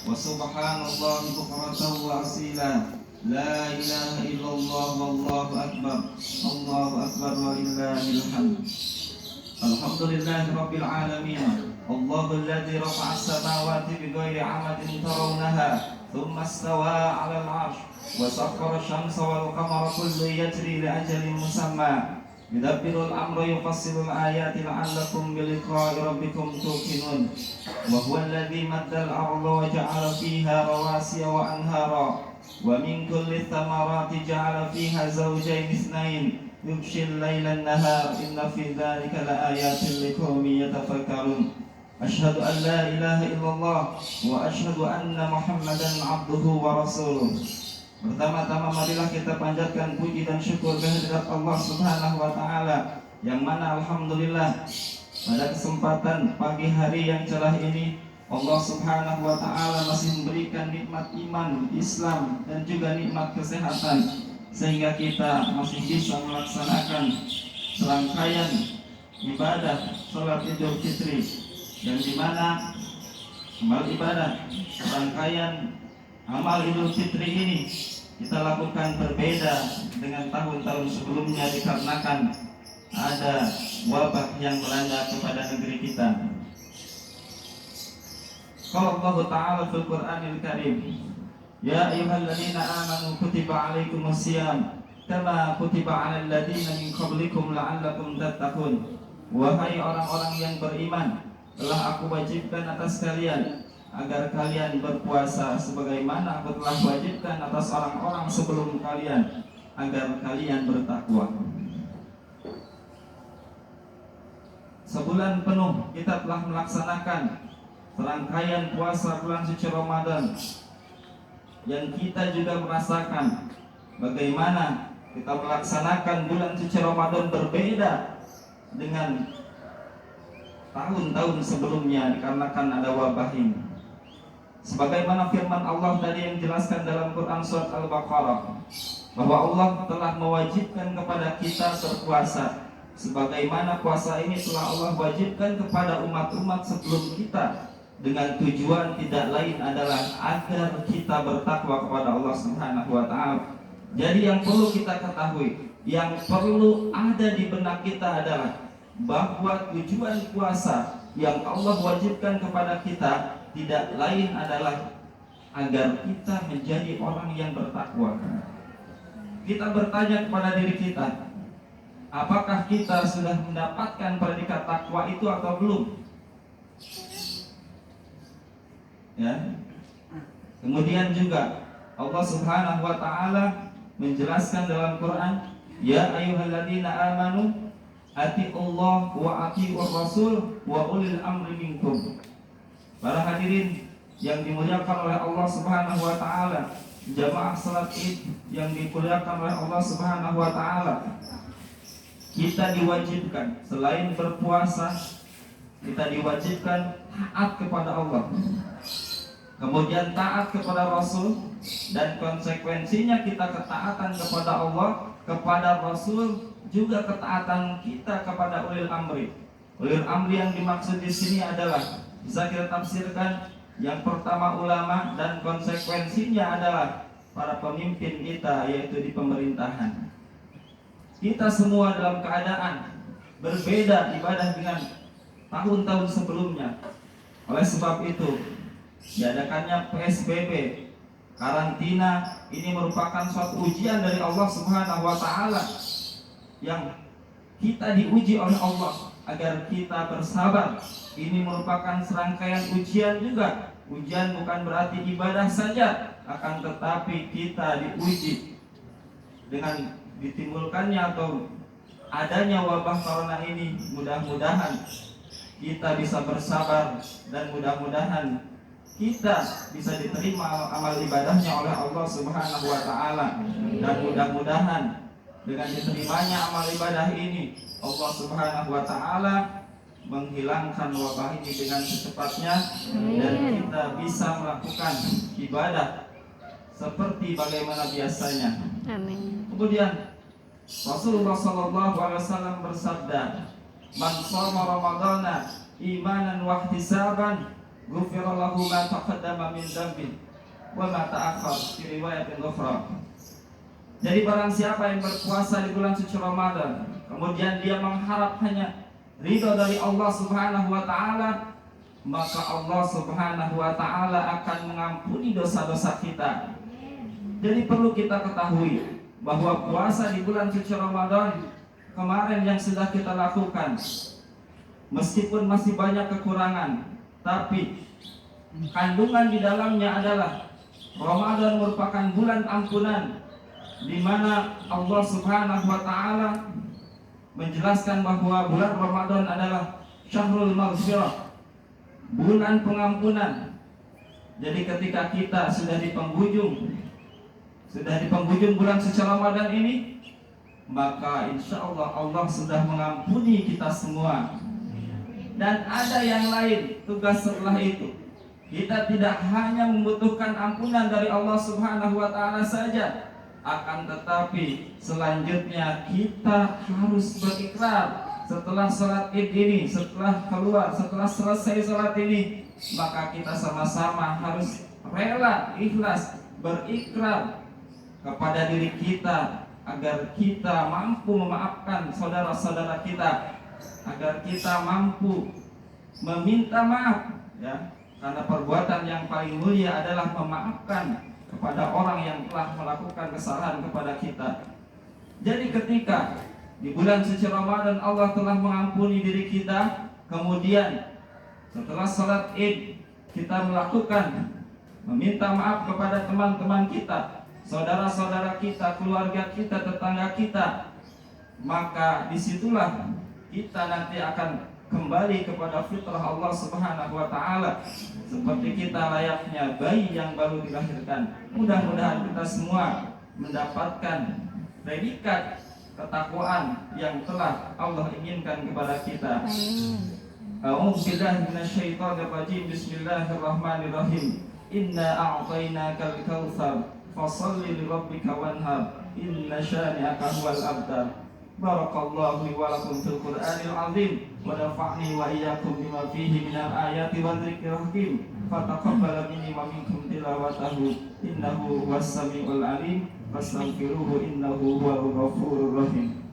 وسبحان الله بكرة وأصيلا لا إله إلا الله والله أكبر الله أكبر ولله الحمد الحمد لله رب العالمين الله الذي رفع السماوات بغير عمد ترونها ثم استوى على العرش وسخر الشمس والقمر كل يجري لأجل مسمى يدبر الأمر يفصل الآيات لعلكم بلقاء ربكم توقنون وهو الذي مد الأرض وجعل فيها رواسي وأنهارا ومن كل الثمرات جعل فيها زوجين اثنين يغشي الليل النهار إن في ذلك لآيات لقوم يتفكرون أشهد أن لا إله إلا الله وأشهد أن محمدا عبده ورسوله. Pertama-tama marilah kita panjatkan puji dan syukur kehadirat Allah Subhanahu wa taala, yang mana alhamdulillah pada kesempatan pagi hari yang cerah ini Allah Subhanahu wa taala masih memberikan nikmat iman, Islam dan juga nikmat kesehatan, sehingga kita masih bisa melaksanakan serangkaian ibadah salat Idul Fitri, yang dimana amal ibadah serangkaian amal Idul Fitri ini kita lakukan berbeda dengan tahun-tahun sebelumnya dikarenakan ada wabah yang melanda kepada negeri kita. Qala Allah Ta'ala fil Qur'anil Karim, ya ayyuhalladzina amanu kutiba alaikumusiyam kama kutiba 'alal ladzina min qablikum la'allakum tattaqun. Wahai orang-orang yang beriman, telah aku wajibkan atas kalian agar kalian berpuasa sebagaimana aku telah wajibkan atas orang-orang sebelum kalian agar kalian bertakwa. Sebulan penuh kita telah melaksanakan serangkaian puasa bulan suci Ramadan, yang kita juga merasakan bagaimana kita melaksanakan bulan suci Ramadan berbeda dengan tahun-tahun sebelumnya dikarenakan ada wabah ini. Sebagaimana firman Allah tadi yang dijelaskan dalam Quran surat Al-Baqarah, bahwa Allah telah mewajibkan kepada kita berpuasa sebagaimana puasa ini telah Allah wajibkan kepada umat-umat sebelum kita, dengan tujuan tidak lain adalah agar kita bertakwa kepada Allah Subhanahu wa taala. Jadi yang perlu kita ketahui, yang perlu ada di benak kita adalah bahwa tujuan puasa yang Allah wajibkan kepada kita tidak lain adalah agar kita menjadi orang yang bertakwa. Kita bertanya kepada diri kita, apakah kita sudah mendapatkan predikat takwa itu atau belum? Ya. Kemudian juga Allah Subhanahu wa taala menjelaskan dalam Quran, ya ayyuhalladzina amanu atiiullah wa atiiur rasul wa ulil amri minkum. Para hadirin yang dimuliakan oleh Allah Subhanahu wa taala, jamaah salat Id yang dimuliakan oleh Allah Subhanahu wa taala, kita diwajibkan selain berpuasa, kita diwajibkan taat kepada Allah, kemudian taat kepada Rasul, dan konsekuensinya kita ketaatan kepada Allah, kepada Rasul, juga ketaatan kita kepada ulil amri. Ulil amri yang dimaksud di sini adalah, bisa kita tafsirkan, yang pertama ulama, dan konsekuensinya adalah para pemimpin kita, yaitu di pemerintahan. Kita semua dalam keadaan berbeda ibadah dengan tahun-tahun sebelumnya. Oleh sebab itu diadakannya PSBB, karantina, ini merupakan suatu ujian dari Allah Subhanahu wa taala, yang kita diuji oleh Allah agar kita bersabar. Ini merupakan serangkaian ujian juga. Ujian bukan berarti ibadah saja, akan tetapi kita diuji dengan ditimbulkannya atau adanya wabah corona ini. Mudah-mudahan kita bisa bersabar, dan mudah-mudahan kita bisa diterima amal ibadahnya oleh Allah Subhanahu wa taala. Dan mudah-mudahan dengan diterimanya amal ibadah ini, Allah Subhanahu wa taala menghilangkan wabah ini dengan secepatnya, dan kita bisa melakukan ibadah seperti bagaimana biasanya. Amin. Kemudian Rasulullah SAW bersabda, "Man shoma Ramadana imanan wa ihtisaban ghufira lahu ma taqaddama min dzambi wa ma ta'akhkhar fi riwayatin ukhra. Jadi barang siapa yang berpuasa di bulan suci Ramadan, kemudian dia mengharap hanya ridho dari Allah Subhanahu wa taala, maka Allah Subhanahu wa taala akan mengampuni dosa-dosa kita. Jadi perlu kita ketahui bahwa puasa di bulan suci Ramadan kemarin yang sudah kita lakukan, meskipun masih banyak kekurangan, tapi kandungan di dalamnya adalah Ramadan merupakan bulan ampunan, di mana Allah Subhanahu wa taala menjelaskan bahwa bulan Ramadan adalah syahrul maghfirah, bulan pengampunan. Jadi ketika kita sudah di penghujung bulan suci Ramadan ini, maka insya Allah Allah sudah mengampuni kita semua. Dan ada yang lain tugas setelah itu. Kita tidak hanya membutuhkan ampunan dari Allah Subhanahu wa taala saja, akan tetapi selanjutnya kita harus berikrar setelah sholat Id ini, setelah selesai sholat ini, maka kita sama-sama harus rela, ikhlas, berikrar kepada diri kita agar kita mampu memaafkan saudara-saudara kita, agar kita mampu meminta maaf, ya, karena perbuatan yang paling mulia adalah memaafkan kepada orang yang telah melakukan kesalahan kepada kita. Jadi ketika di bulan suci Ramadan Allah telah mengampuni diri kita, kemudian setelah salat Id kita melakukan meminta maaf kepada teman-teman kita, saudara-saudara kita, keluarga kita, tetangga kita, maka disitulah kita nanti akan kembali kepada fitrah Allah Subhanahu wa taala, seperti kita layaknya bayi yang baru dilahirkan. Mudah-mudahan kita semua mendapatkan predikat ketakwaan yang telah Allah inginkan kepada kita. A'udzu billahi minasyaitonir rajim. Bismillahirrahmanirrahim. Inna a'tainakal kautsar fasholli lirabbika wanhar. Inna syani'aka huwal abtar. Barakallahu li wa lakum fil Qur'anil 'azim wa nafa'ni wa iyyakum bima fihi minal ayati wa dzikril hakim. Fataqabbal minni wa minkum tilawatahu innahu huwas samiul 'alim. Fastaghfiruhu innahu huwal ghafurur rahim.